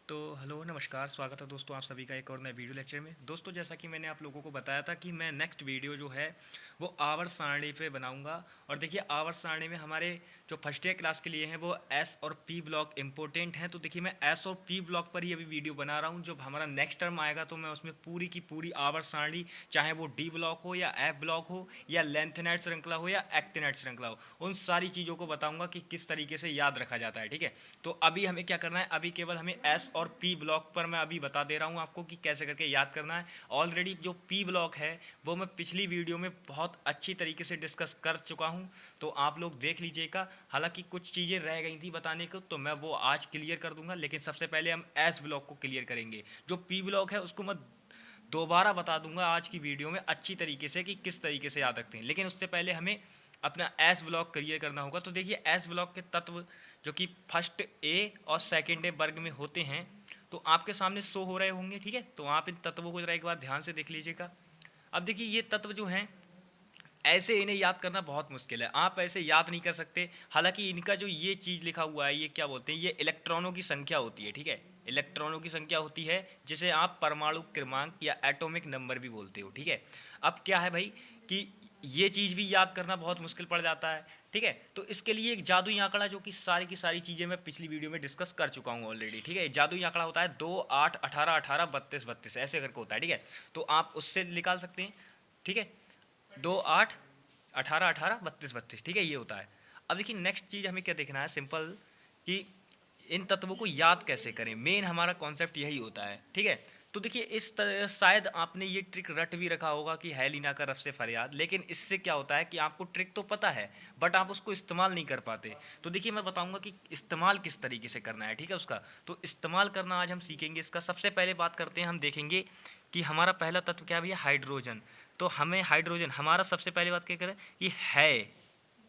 तो हेलो नमस्कार, स्वागत है दोस्तों आप सभी का एक और नए वीडियो लेक्चर में। दोस्तों जैसा कि मैंने आप लोगों को बताया था कि मैं नेक्स्ट वीडियो जो है वो आवर्त सारणी पे बनाऊंगा। और देखिए आवर्त सारणी में हमारे जो फर्स्ट ईयर क्लास के लिए हैं वो एस और पी ब्लॉक इंपॉर्टेंट हैं। तो देखिए मैं एस और पी ब्लॉक पर ही अभी वीडियो बना रहा हूँ। जब हमारा नेक्स्ट टर्म आएगा तो मैं उसमें पूरी की पूरी आवर्त सारणी, चाहे वो डी ब्लॉक हो या एफ ब्लॉक हो या लेंथेनाइट श्रृंखला हो या एक्टिनाइट श्रृंखला हो, उन सारी चीज़ों को बताऊंगा कि किस तरीके से याद रखा जाता है। ठीक है, तो अभी हमें क्या करना है, अभी केवल हमें एस और पी ब्लॉक पर मैं अभी बता दे रहा हूँ आपको कि कैसे करके याद करना है। ऑलरेडी जो पी ब्लॉक है वो मैं पिछली वीडियो में बहुत अच्छी तरीके से डिस्कस कर चुका हूँ, तो आप लोग देख लीजिएगा। हालांकि कुछ चीज़ें रह गई थी बताने को, तो मैं वो आज क्लियर कर दूंगा, लेकिन सबसे पहले हम एस ब्लॉक को क्लियर करेंगे। जो पी ब्लॉक है उसको मैं दोबारा बता दूंगा आज की वीडियो में अच्छी तरीके से कि किस तरीके से याद रखते हैं, लेकिन उससे पहले हमें अपना एस ब्लॉक क्लियर करना होगा। तो देखिए एस ब्लॉक के तत्व जो कि फर्स्ट ए और सेकेंड ए वर्ग में होते हैं, तो आपके सामने शो हो रहे होंगे। ठीक है, तो आप इन तत्वों को जरा एक बार ध्यान से देख लीजिएगा। अब देखिए ये तत्व जो हैं, ऐसे इन्हें याद करना बहुत मुश्किल है, आप ऐसे याद नहीं कर सकते। हालांकि इनका जो ये चीज़ लिखा हुआ है, ये क्या बोलते हैं, ये इलेक्ट्रॉनों की संख्या होती है। ठीक है, इलेक्ट्रॉनों की संख्या होती है जिसे आप परमाणु क्रमांक या एटॉमिक नंबर भी बोलते हो। ठीक है, अब क्या है भाई कि ये चीज़ भी याद करना बहुत मुश्किल पड़ जाता है। ठीक है, तो इसके लिए एक जादुई आंकड़ा, जो कि सारी की सारी चीज़ें मैं पिछली वीडियो में डिस्कस कर चुका हूँ ऑलरेडी। ठीक है, जादुई आंकड़ा होता है 2, 8, 18, 18, 32, 32 ऐसे करके होता है। ठीक है, तो आप उससे निकाल सकते हैं। ठीक है, 2, 8, 18, 18, 32, 32। ठीक है, ये होता है। अब देखिए नेक्स्ट चीज़ हमें क्या देखना है, सिंपल, कि इन तत्वों को याद कैसे करें। मेन हमारा कॉन्सेप्ट यही होता है। ठीक है, तो देखिए इस तरह शायद आपने ये ट्रिक रट भी रखा होगा कि है लीना का रब से फरियाद, लेकिन इससे क्या होता है कि आपको ट्रिक तो पता है बट आप उसको इस्तेमाल नहीं कर पाते। तो देखिए मैं बताऊंगा कि इस्तेमाल किस तरीके से करना है। ठीक है, उसका तो इस्तेमाल करना आज हम सीखेंगे। इसका सबसे पहले बात करते हैं, हम देखेंगे कि हमारा पहला तत्व क्या भैया, हाइड्रोजन। तो हमें हाइड्रोजन, हमारा सबसे पहले बात क्या करें, ये है।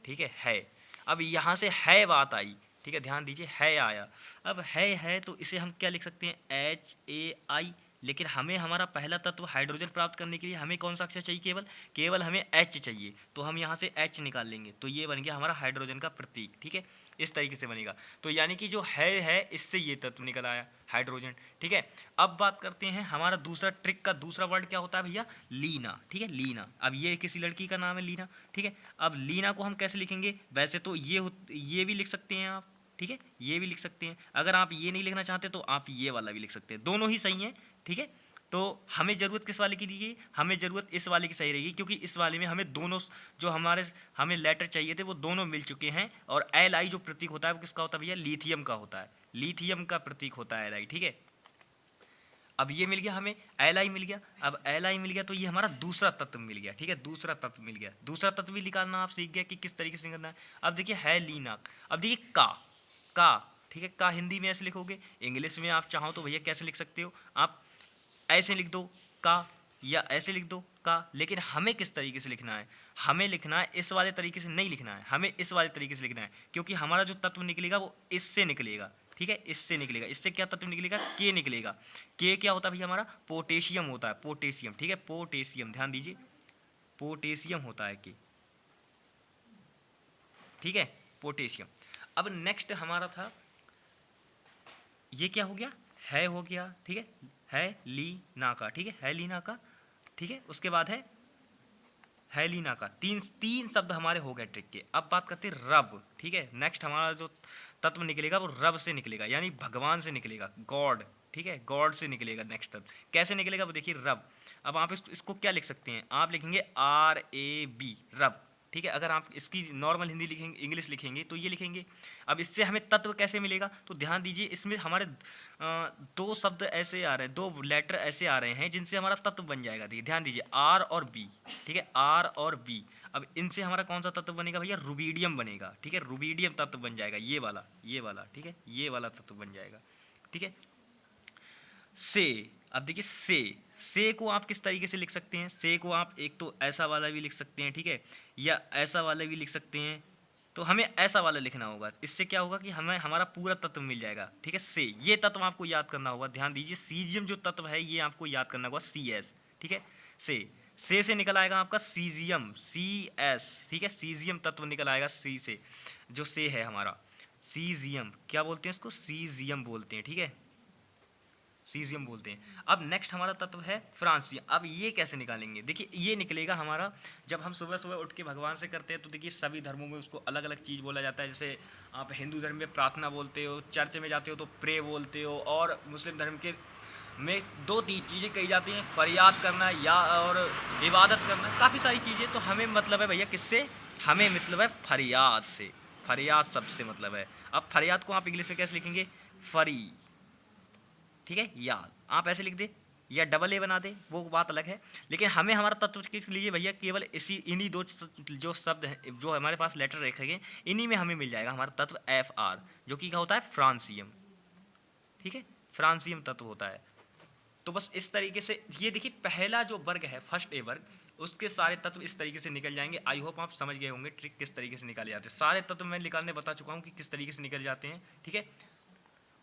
ठीक है। अब यहाँ से है बात आई। ठीक है, ध्यान दीजिए, है आया। अब है तो इसे हम क्या लिख सकते हैं, HAI। लेकिन हमें हमारा पहला तत्व हाइड्रोजन प्राप्त करने के लिए हमें कौन सा अक्षर चाहिए, केवल केवल हमें H चाहिए। तो हम यहाँ से H निकाल लेंगे, तो ये बन गया हमारा हाइड्रोजन का प्रतीक। ठीक है, इस तरीके से बनेगा। तो यानी कि जो है इससे ये तत्व निकल आया, हाइड्रोजन। ठीक है, अब बात करते हैं हमारा दूसरा ट्रिक का दूसरा वर्ड क्या होता है भैया, लीना। ठीक है, लीना। अब ये किसी लड़की का नाम है, लीना। ठीक है, अब लीना को हम कैसे लिखेंगे, वैसे तो ये भी लिख सकते हैं आप। ठीक है, ये भी लिख सकते हैं। अगर आप ये नहीं लिखना चाहते तो आप ये वाला भी लिख सकते हैं, दोनों ही सही हैं। ठीक है, तो हमें ज़रूरत किस वाले की रहेगी, हमें ज़रूरत इस वाले की सही रहेगी, क्योंकि इस वाले में हमें दोनों जो हमें लेटर चाहिए थे वो दोनों मिल चुके हैं। और LI जो प्रतीक होता है वो किसका होता है भैया, लिथियम का होता है, लिथियम का प्रतीक होता है LI। ठीक है, अब ये मिल गया हमें, LI मिल गया। अब LI मिल गया तो ये हमारा दूसरा तत्व मिल गया। ठीक है, दूसरा तत्व मिल गया, दूसरा तत्व भी निकालना आप सीख गए कि किस तरीके से करना है। अब देखिए है लीनाक। अब देखिए का। ठीक है, का हिंदी में ऐसे लिखोगे, इंग्लिश में आप चाहो तो भैया कैसे लिख सकते हो, आप ऐसे लिख दो का, या ऐसे लिख दो का। लेकिन हमें किस तरीके से लिखना है, हमें लिखना है इस वाले तरीके से नहीं लिखना है, हमें इस वाले तरीके से लिखना है, क्योंकि हमारा जो तत्व निकलेगा वो इससे निकलेगा। ठीक है, इससे निकलेगा। इससे क्या तत्व निकलेगा, के निकलेगा। के क्या होता है भैया, हमारा पोटेशियम होता है, पोटेशियम। ठीक है, पोटेशियम, ध्यान दीजिए, पोटेशियम होता है के। ठीक है, पोटेशियम। अब नेक्स्ट हमारा था, ये क्या हो गया, है हो गया। ठीक है लीना का। ठीक है लीना का। ठीक है, उसके बाद है लीना का। तीन तीन शब्द हमारे हो गए ट्रिक के। अब बात करते हैं रब। ठीक है, नेक्स्ट हमारा जो तत्व निकलेगा वो रब से निकलेगा, यानी भगवान से निकलेगा, गॉड। ठीक है, गॉड से निकलेगा नेक्स्ट तत्व। कैसे निकलेगा वो देखिए, रब। अब आप इसको क्या लिख सकते हैं, आप लिखेंगे RAB, रब। ठीक है, अगर आप इसकी नॉर्मल हिंदी लिखेंगे, इंग्लिश लिखेंगे तो ये लिखेंगे। अब इससे हमें तत्व कैसे मिलेगा, तो ध्यान दीजिए, इसमें हमारे दो शब्द ऐसे आ रहे हैं, दो लेटर ऐसे आ रहे हैं जिनसे हमारा तत्व बन जाएगा। देखिए ध्यान दीजिए, R और B। ठीक है, R और B। अब इनसे हमारा कौन सा तत्व बनेगा भैया, रुबीडियम बनेगा। ठीक है, रुबीडियम तत्व बन जाएगा, ये वाला, ये वाला। ठीक है, ये वाला तत्व बन जाएगा। ठीक है, से। अब देखिए से को आप किस तरीके से लिख सकते हैं, से को आप एक तो ऐसा वाला भी लिख सकते हैं, ठीक है, या ऐसा वाला भी लिख सकते हैं। तो हमें ऐसा वाला लिखना होगा, इससे क्या होगा कि हमें हमारा पूरा तत्व मिल जाएगा। ठीक है, से, ये तत्व आपको याद करना होगा। ध्यान दीजिए, सीजियम जो तत्व है ये आपको याद करना होगा, CS। ठीक है, से निकल आएगा आपका सीजियम, CS। ठीक है, सीजियम तत्व निकल आएगा सी से, जो से है हमारा सीजियम। क्या बोलते हैं इसको, सीजियम बोलते हैं। ठीक है, सीजियम बोलते हैं। अब नेक्स्ट हमारा तत्व है फ्रांसियम। अब ये कैसे निकालेंगे, देखिए ये निकलेगा हमारा जब हम सुबह सुबह उठ के भगवान से करते हैं, तो देखिए सभी धर्मों में उसको अलग अलग चीज़ बोला जाता है। जैसे आप हिंदू धर्म में प्रार्थना बोलते हो, चर्च में जाते हो तो प्रे बोलते हो, और मुस्लिम धर्म के में दो तीन चीज़ें कही जाती हैं, फरियाद करना या और इबादत करना, काफ़ी सारी चीज़ें। तो हमें मतलब है भैया किससे, हमें मतलब है फरियाद से, फरियाद शब्द से मतलब है। अब फरियाद को आप इंग्लिश में कैसे लिखेंगे, फरी, ठीक है, याद आप ऐसे लिख दे या डबल ए बना दे, वो बात अलग है। लेकिन हमें हमारा तत्व के लिए भैया केवल इन्हीं दो जो शब्द हैं, जो हमारे पास लेटर रखे गए, इन्हीं में हमें मिल जाएगा हमारा तत्व एफ आर, जो कि क्या होता है, फ्रांसियम, ठीक है, फ्रांसियम तत्व होता है। तो बस इस तरीके से ये देखिए पहला जो वर्ग है, फर्स्ट ए वर्ग, उसके सारे तत्व इस तरीके से निकल जाएंगे। आई होप आप समझ गए होंगे ट्रिक किस तरीके से निकाले जाते हैं। सारे तत्व मैं निकालने बता चुका हूँ कि किस तरीके से निकल जाते हैं, ठीक है।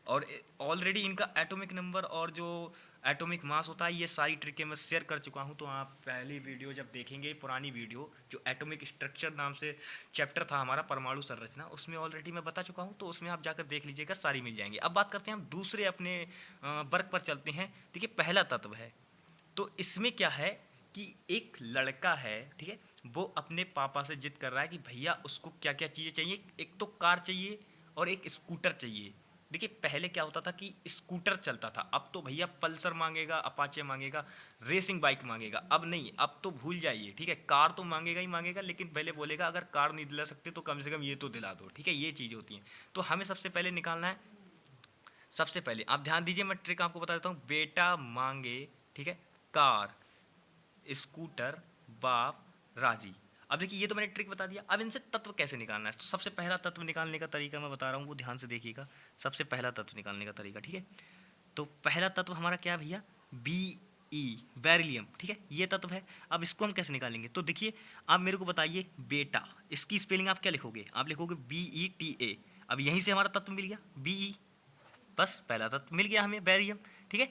और ऑलरेडी इनका एटॉमिक नंबर और जो एटॉमिक मास होता है, ये सारी ट्रिकें मैं शेयर कर चुका हूँ। तो आप पहली वीडियो जब देखेंगे, पुरानी वीडियो जो एटॉमिक स्ट्रक्चर नाम से चैप्टर था हमारा, परमाणु संरचना, उसमें ऑलरेडी मैं बता चुका हूँ। तो उसमें आप जाकर देख लीजिएगा, सारी मिल जाएंगी। अब बात करते हैं हम दूसरे अपने वर्ग पर चलते हैं। देखिए पहला तत्व है, तो इसमें क्या है कि एक लड़का है, ठीक है, वो अपने पापा से जिद कर रहा है कि भैया उसको क्या क्या चीज़ें चाहिए। एक तो कार चाहिए और एक स्कूटर चाहिए। देखिए पहले क्या होता था कि स्कूटर चलता था, अब तो भैया पल्सर मांगेगा, अपाचे मांगेगा, रेसिंग बाइक मांगेगा। अब नहीं, अब तो भूल जाइए, ठीक है, कार तो मांगेगा ही मांगेगा, लेकिन पहले बोलेगा अगर कार नहीं दिला सकते तो कम से कम ये तो दिला दो, ठीक है। ये चीज़ें होती हैं। तो हमें सबसे पहले निकालना है, सबसे पहले आप ध्यान दीजिए, मैं ट्रिक आपको बता देता हूँ। बेटा मांगे, ठीक है, कार, स्कूटर, बाप राजी। अब देखिए ये तो मैंने ट्रिक बता दिया। अब इनसे तत्व कैसे निकालना है, तो सबसे पहला तत्व निकालने का तरीका मैं बता रहा हूँ, वो ध्यान से देखिएगा। सबसे पहला तत्व निकालने का तरीका, ठीक है, तो पहला तत्व हमारा क्या है भैया, बी ई, बेरिलियम, ठीक है, ये तत्व है। अब इसको हम कैसे निकालेंगे, तो देखिए आप मेरे को बताइए, बेटा, इसकी स्पेलिंग आप क्या लिखोगे, आप लिखोगे BETA। अब यहीं से हमारा तत्व मिल गया, BE, बस पहला तत्व मिल गया हमें, बेरियम, ठीक है।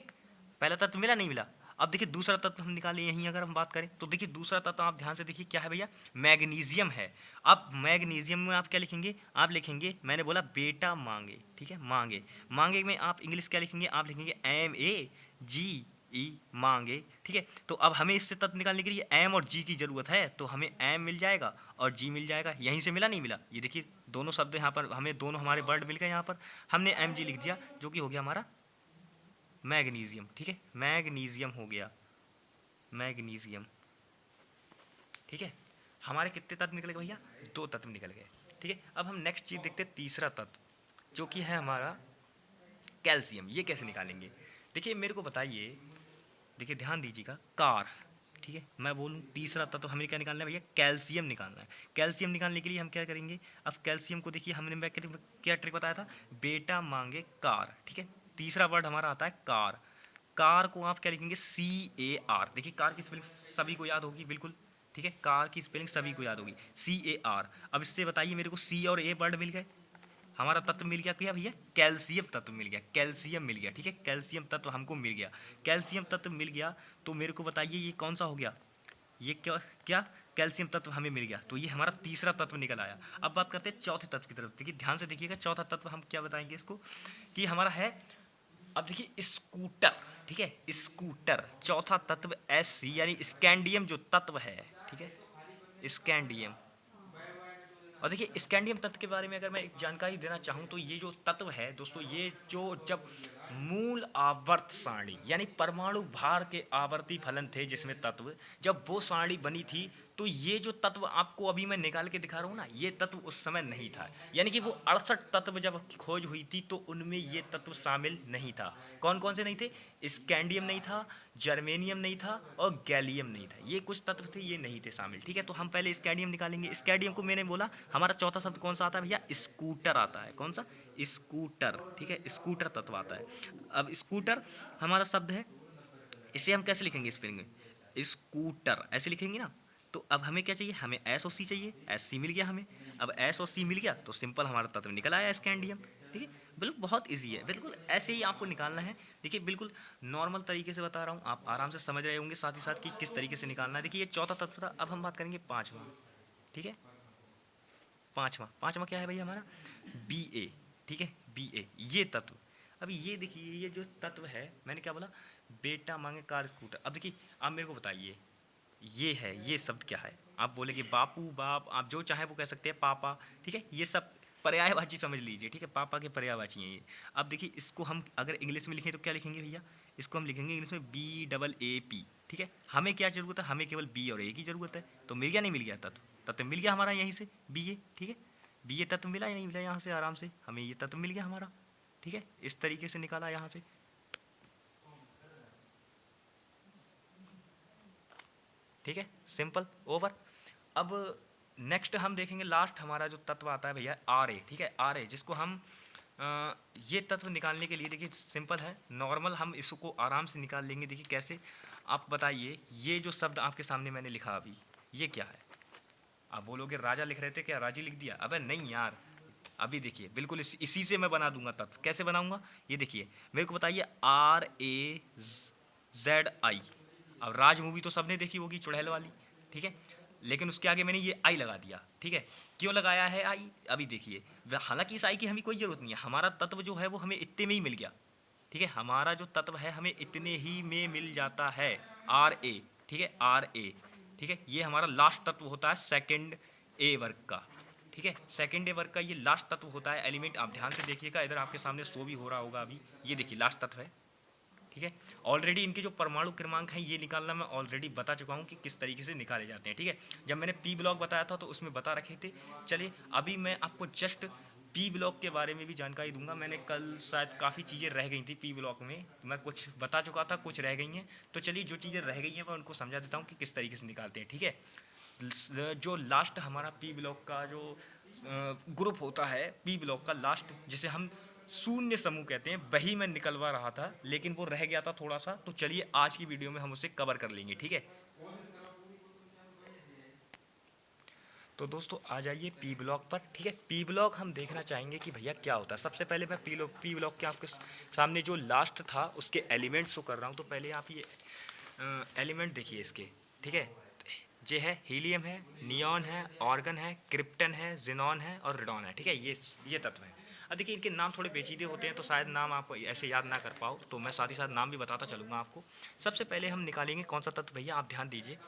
पहला तत्व मिला, नहीं मिला। अब देखिए दूसरा तत्व हम निकालें यहीं, अगर हम बात करें तो देखिए दूसरा तत्व आप ध्यान से देखिए क्या है भैया, मैग्नीशियम है। अब मैग्नीशियम में आप क्या लिखेंगे, आप लिखेंगे, मैंने बोला बेटा मांगे, ठीक है, मांगे, मांगे में आप इंग्लिश क्या लिखेंगे, आप लिखेंगे MAGE, मांगे, ठीक है। तो अब हमें इससे तत्व निकालने के लिए एम और जी की जरूरत है, तो हमें एम मिल जाएगा और जी मिल जाएगा। यहीं से मिला, नहीं मिला, ये देखिए दोनों शब्द यहाँ पर हमें, दोनों हमारे वर्ड मिल गए। यहाँ पर हमने MG लिख दिया, जो कि हो गया हमारा मैग्नीशियम, ठीक है, मैग्नीशियम हो गया, मैग्नीशियम, ठीक है। हमारे कितने तत्व निकल गए भैया, दो तत्व निकल गए, ठीक है। अब हम नेक्स्ट चीज देखते हैं, तीसरा तत्व जो कि है हमारा कैल्शियम। ये कैसे निकालेंगे, देखिए मेरे को बताइए, देखिए ध्यान दीजिएगा, कार, ठीक है, मैं बोलूँ तीसरा तत्व हमें क्या निकालना है भैया, कैल्शियम निकालना है। कैल्शियम निकालने के लिए हम क्या करेंगे, अब कैल्शियम को देखिए, हमने मैं क्या ट्रिक बताया था, बेटा मांगे कार, ठीक है। तीसरा वर्ड हमारा आता है कार। कार को आप क्या लिखेंगे, CAR। देखिए कार की स्पेलिंग सभी को याद होगी, बिल्कुल, ठीक है, कार की स्पेलिंग सभी को याद होगी, CAR। अब इससे बताइए मेरे को, C और A वर्ड मिल गए, हमारा तत्व मिल गया क्या भैया, कैल्शियम तत्व मिल गया, कैल्शियम मिल गया, ठीक है, कैल्शियम तत्व हमको मिल गया। कैल्शियम तत्व मिल गया, तो मेरे को बताइए ये कौन सा हो गया, ये क्या क्या कैल्शियम तत्व हमें मिल गया, तो ये हमारा तीसरा तत्व निकल आया। अब बात करते हैं चौथे तत्व की तरफ। देखिए ध्यान से देखिएगा, चौथा तत्व हम क्या बताएंगे इसको, कि हमारा है, अब देखिए स्कूटर, ठीक है, स्कूटर, चौथा तत्व SC यानी स्कैंडियम जो तत्व है, ठीक है, स्कैंडियम। और देखिए स्कैंडियम तत्व के बारे में अगर मैं एक जानकारी देना चाहूँ, तो ये जो तत्व है दोस्तों, ये जो जब मूल आवर्त सारणी यानी परमाणु भार के आवर्ती फलन थे जिसमें तत्व, जब वो सारणी बनी थी, तो ये जो तत्व आपको अभी मैं निकाल के दिखा रहा हूँ ना, ये तत्व उस समय नहीं था। यानी कि वो 68 तत्व जब खोज हुई थी, तो उनमें ये तत्व शामिल नहीं था। कौन कौन से नहीं थे, स्कैंडियम नहीं था, जर्मेनियम नहीं था और गैलियम नहीं था। ये कुछ तत्व थे, ये नहीं थे शामिल, ठीक है। तो हम पहले स्कैंडियम निकालेंगे। स्कैंडियम को मैंने बोला हमारा चौथा शब्द कौन सा आता है भैया, स्कूटर आता है। कौन सा, स्कूटर, ठीक है, स्कूटर तत्व आता है। अब स्कूटर हमारा शब्द है, इसे हम कैसे लिखेंगे स्पेलिंग में, स्कूटर ऐसे लिखेंगे ना। तो अब हमें क्या चाहिए, हमें S और C चाहिए, SC मिल गया हमें। अब S और C मिल गया तो सिंपल हमारा तत्व निकल आया स्कैंडियम, ठीक है। बिल्कुल बहुत इजी है, बिल्कुल ऐसे ही आपको निकालना है। देखिए बिल्कुल नॉर्मल तरीके से बता रहा हूँ, आप आराम से समझ रहे होंगे साथ ही साथ कि किस तरीके से निकालना है। देखिए ये चौथा तत्व था। अब हम बात करेंगे पाँचवा, ठीक है, पाँचवा, पाँचवा क्या है भैया हमारा, BA, ठीक है, BA ये तत्व। अब ये देखिए, ये जो तत्व है, मैंने क्या बोला, बेटा मांगे कार स्कूटर। अब देखिए, आप मेरे को बताइए, ये है, ये शब्द क्या है? आप बोलेंगे बापू, बाप, आप जो चाहे वो कह सकते हैं, पापा, ठीक है, ये सब पर्यायवाची समझ लीजिए, ठीक है, पापा के पर्यायवाची हैं ये। अब देखिए, इसको हम अगर इंग्लिश में लिखें तो क्या लिखेंगे भैया? इसको हम लिखेंगे इंग्लिश में BAAP, ठीक है। हमें क्या ज़रूरत है? हमें केवल बी और ए की ज़रूरत है। तो मिल गया, नहीं मिल गया? तत्व मिल गया हमारा यहीं से, BA, ठीक है। BA तत्व मिला या नहीं मिला? यहाँ से आराम से हमें ये तत्व मिल गया हमारा, ठीक है। इस तरीके से निकाला यहाँ से, ठीक है, सिंपल, ओवर। अब नेक्स्ट हम देखेंगे, लास्ट हमारा जो तत्व आता है भैया, RA, ठीक है, RA, जिसको हम ये तत्व निकालने के लिए देखिए सिंपल है, नॉर्मल हम इसको आराम से निकाल लेंगे। देखिए कैसे, आप बताइए, ये जो शब्द आपके सामने मैंने लिखा अभी, ये क्या है? आप बोलोगे राजा लिख रहे थे, क्या राजी लिख दिया? अबे नहीं यार, अभी देखिए, बिल्कुल इसी से मैं बना दूंगा तत्व। कैसे बनाऊंगा? ये देखिए, मेरे को बताइए, RAZI। अब राज मूवी तो सबने देखी होगी, चुड़ैल वाली, ठीक है, लेकिन उसके आगे मैंने ये आई लगा दिया, ठीक है। क्यों लगाया है आई? अभी देखिए, हालांकि इस आई की हमें कोई ज़रूरत नहीं है, हमारा तत्व जो है वो हमें इतने में ही मिल गया, ठीक है, हमारा जो तत्व है हमें इतने ही में मिल जाता है, RA, ठीक है, RA, ठीक है। ये हमारा लास्ट तत्व होता है सेकंड ए वर्ग का, ठीक है, सेकंड ए वर्ग का ये लास्ट तत्व होता है, एलिमेंट। आप ध्यान से देखिएगा, इधर आपके सामने शो भी हो रहा होगा अभी, ये देखिए लास्ट तत्व है, ठीक है। ऑलरेडी इनके जो परमाणु क्रमांक हैं ये निकालना मैं ऑलरेडी बता चुका हूँ कि किस तरीके से निकाले जाते हैं, ठीक है। जब मैंने पी ब्लॉक बताया था तो उसमें बता रखे थे। चलिए अभी मैं आपको जस्ट पी ब्लॉक के बारे में भी जानकारी दूंगा। मैंने कल शायद काफ़ी चीज़ें रह गई थी पी ब्लॉक में, मैं कुछ बता चुका था, कुछ रह गई हैं, तो चलिए जो चीज़ें रह गई हैं मैं उनको समझा देता हूँ कि किस तरीके से निकालते हैं, ठीक है। जो लास्ट हमारा पी ब्लॉक का जो ग्रुप होता है, पी ब्लॉक का लास्ट, जिसे हम शून्य समूह कहते हैं, वही मैं निकलवा रहा था, लेकिन वो रह गया था थोड़ा सा। तो चलिए आज की वीडियो में हम उसे कवर कर लेंगे, ठीक है। तो दोस्तों आ जाइए पी ब्लॉक पर, ठीक है। पी ब्लॉक हम देखना चाहेंगे कि भैया क्या होता है। सबसे पहले मैं पी ब्लॉक के आपके सामने जो लास्ट था उसके एलिमेंट्स को कर रहा हूँ। तो पहले आप ये एलिमेंट देखिए इसके, ठीक है। ये है हीलियम है, नियॉन है, ऑर्गन है, क्रिप्टन है, जिनॉन है और रेडॉन है, ठीक है। ये तत्व है। अब देखिए इनके नाम थोड़े पेचीदे होते हैं तो शायद नाम आप ऐसे याद ना कर पाओ, तो मैं साथ ही साथ नाम भी बताता चलूँगा आपको। सबसे पहले हम निकालेंगे कौन सा तत्व भैया, आप ध्यान दीजिए,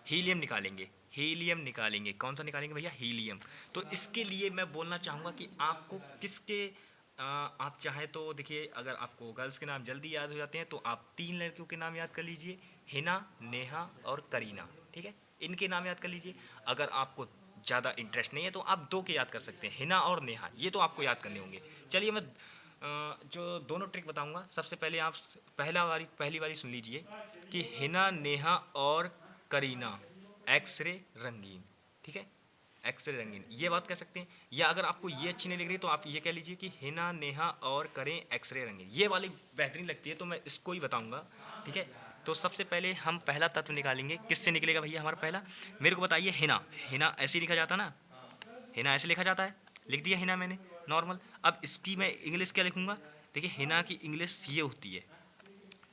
हीलियम निकालेंगे। हीलियम निकालेंगे, कौन सा निकालेंगे भैया? हीलियम। तो इसके लिए मैं बोलना चाहूँगा कि आपको किसके आप चाहें तो देखिए, अगर आपको गर्ल्स के नाम जल्दी याद हो जाते हैं तो आप 3 लड़कियों के नाम याद कर लीजिए, हिना, नेहा और करीना, ठीक है। इनके नाम याद कर लीजिए। अगर आपको ज़्यादा इंटरेस्ट नहीं है तो आप 2 के याद कर सकते हैं, हिना और नेहा, ये तो आपको याद करने होंगे। चलिए मैं जो दोनों ट्रिक बताऊंगा, सबसे पहले आप पहली वाली सुन लीजिए कि हिना, नेहा और करीना एक्सरे रंगीन, ठीक है, एक्सरे रंगीन, ये बात कह सकते हैं। या अगर आपको ये अच्छी नहीं लग रही तो आप ये कह लीजिए कि हिना, नेहा और करें एक्सरे रंगीन, ये वाली बेहतरीन लगती है तो मैं इसको ही बताऊंगा, ठीक है। तो सबसे पहले हम पहला तत्व निकालेंगे। किससे निकलेगा भैया हमारा पहला? मेरे को बताइए, हिना। हिना ऐसे ही लिखा जाता ना, हिना ऐसे लिखा जाता है, लिख दिया हिना मैंने, नॉर्मल। अब इसकी मैं इंग्लिश क्या लिखूंगा? देखिए हिना की इंग्लिश ये होती है,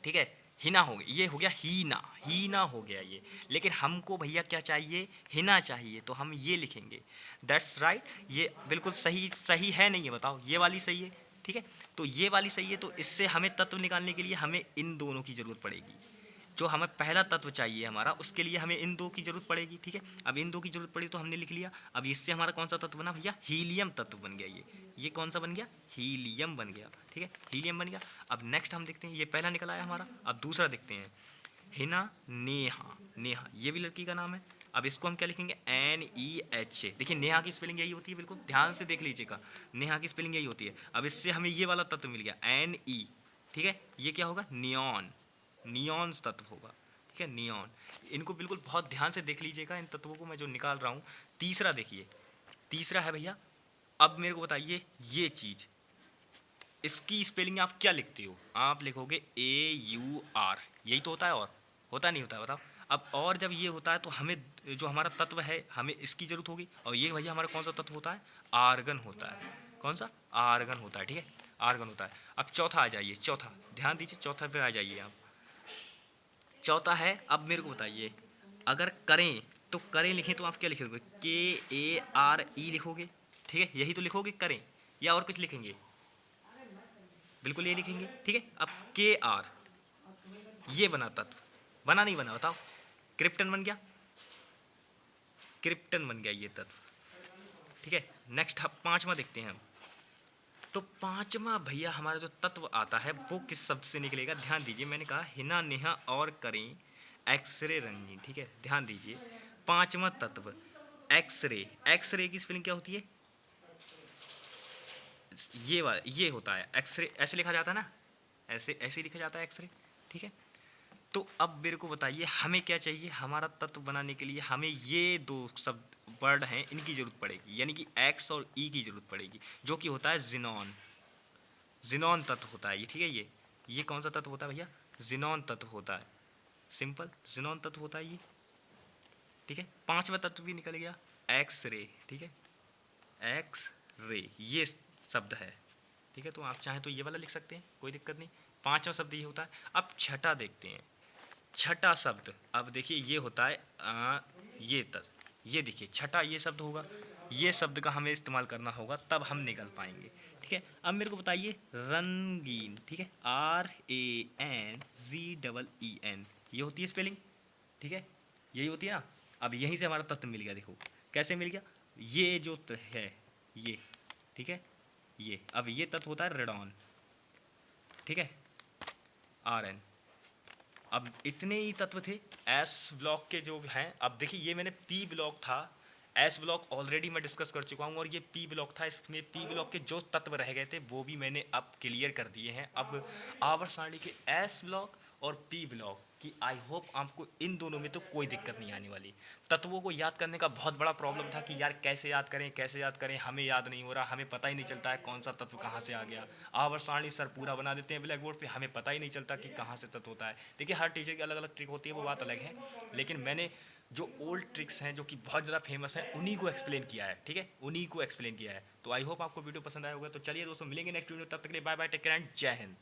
ठीक है, हिना हो गया, ये हो गया हीना, हीना हो गया ये। लेकिन हमको भैया क्या चाहिए? हिना चाहिए, तो हम ये लिखेंगे। दैट्स राइट, ये बिल्कुल सही सही है नहीं है बताओ? ये वाली सही है, ठीक है। तो ये वाली सही है, तो इससे हमें तत्व निकालने के लिए हमें इन दोनों की जरूरत पड़ेगी। जो हमें पहला तत्व चाहिए हमारा, उसके लिए हमें इन 2 की जरूरत पड़ेगी, ठीक है। अब इन 2 की जरूरत पड़ी तो हमने लिख लिया। अब इससे हमारा कौन सा तत्व बना भैया? हीलियम तत्व बन गया ये कौन सा बन गया? हीलियम बन गया, ठीक है, हीलियम बन गया। अब नेक्स्ट हम देखते हैं, ये पहला निकला है हमारा। अब दूसरा देखते हैं, हिना, नेहा। नेहा ये भी लड़की का नाम है। अब इसको हम क्या लिखेंगे? NEHA। देखिए नेहा की स्पेलिंग यही होती है, बिल्कुल ध्यान से देख लीजिएगा, नेहा की स्पेलिंग यही होती है। अब इससे हमें ये वाला तत्व मिल गया, NE, ठीक है। ये क्या होगा? नियॉन, नियॉन तत्व होगा, ठीक है, नियॉन। इनको बिल्कुल बहुत ध्यान से देख लीजिएगा, इन तत्वों को मैं जो निकाल रहा हूँ। तीसरा देखिए, तीसरा है भैया, अब मेरे को बताइए ये चीज़, इसकी स्पेलिंग आप क्या लिखते हो? आप लिखोगे AUR, यही तो होता है, और होता नहीं होता है बताओ? अब और जब ये होता है तो हमें जो हमारा तत्व है हमें इसकी जरूरत होगी। और ये भैया हमारा कौन सा तत्व होता है? आर्गन होता है। कौन सा? आर्गन होता है, ठीक है, आर्गन होता है। अब चौथा आ जाइए, चौथा ध्यान दीजिए, चौथा पे आ जाइए आप। चौथा है, अब मेरे को बताइए, अगर करें तो करें लिखें तो आप क्या लिखोगे? KARE लिखोगे, ठीक है, यही तो लिखोगे करें, या और कुछ लिखेंगे? बिल्कुल ये लिखेंगे, ठीक है। अब के आर ये बना तत्व, बना नहीं बना बताओ? क्रिप्टन बन गया, क्रिप्टन बन गया ये तत्व, ठीक है। नेक्स्ट हम पांचवा देखते हैं हम। तो पांचवा भैया हमारा जो तत्व आता है वो किस शब्द से निकलेगा? ध्यान दीजिए, मैंने कहा हिना नेहा और करें एक्सरे रंगीन, ठीक है। ध्यान दीजिए, पांचवा तत्व एक्सरे, एक्सरे की स्पेलिंग क्या होती है? ये होता है एक्सरे, ऐसे लिखा जाता है ना, ऐसे ऐसे लिखा जाता है एक्सरे, ठीक है। तो अब मेरे को बताइए हमें क्या चाहिए? हमारा तत्व बनाने के लिए हमें ये दो शब्द वर्ड हैं इनकी जरूरत पड़ेगी, यानी कि एक्स और ई की जरूरत पड़ेगी, जो कि होता है जिनॉन, जिनॉन तत्व होता है ये, ठीक है। ये कौन सा तत्व होता है भैया? जिनॉन तत्व होता है, सिंपल जिनॉन तत्व होता है ये, ठीक है। पांचवा तत्व भी निकल गया एक्स रे, ठीक है, एक्स रे ये शब्द है, ठीक है। तो आप चाहें तो ये वाला लिख सकते हैं, कोई दिक्कत नहीं। पांचवा शब्द ये होता है। अब छठा देखते हैं, छठा शब्द अब देखिए ये होता है ये तत्व, ये देखिए छठा ये शब्द होगा, ये शब्द का हमें इस्तेमाल करना होगा तब हम निकल पाएंगे, ठीक है। अब मेरे को बताइए रंगीन, ठीक है, RANGEEN ये होती है स्पेलिंग, ठीक है, यही होती है ना। अब यहीं से हमारा तत्व मिल गया, देखो कैसे मिल गया, ये जो है ये, ठीक है, ये अब ये तत्व होता है रेडॉन, ठीक है, RN। अब इतने ही तत्व थे एस ब्लॉक के जो हैं। अब देखिए ये मैंने पी ब्लॉक था, एस ब्लॉक ऑलरेडी मैं डिस्कस कर चुका हूँ, और ये पी ब्लॉक था, इसमें पी ब्लॉक के जो तत्व रह गए थे वो भी मैंने अब क्लियर कर दिए हैं। अब आवर्त सारणी के एस ब्लॉक और पी ब्लॉक की आई होप आपको इन दोनों में तो कोई दिक्कत नहीं आने वाली। तत्वों को याद करने का बहुत बड़ा प्रॉब्लम था कि यार कैसे याद करें, कैसे याद करें, हमें याद नहीं हो रहा, हमें पता ही नहीं चलता है कौन सा तत्व कहाँ से आ गया। आवर्त सारणी सर पूरा बना देते हैं ब्लैक बोर्ड पे, हमें पता ही नहीं चलता कि कहाँ से तत्व होता है। देखिए हर टीचर की अलग अलग ट्रिक होती है, वो बात अलग है, लेकिन मैंने जो ओल्ड ट्रिक्स हैं जो कि बहुत ज़्यादा फेमस हैं उन्हीं को एक्सप्लेन किया है, ठीक है, उन्हीं को एक्सप्लेन किया है। तो आई होप आपको वीडियो पसंद आया होगा। तो चलिए दोस्तों मिलेंगे नेक्स्ट वीडियो, तब तक के लिए bye bye, take care and जय हिंद।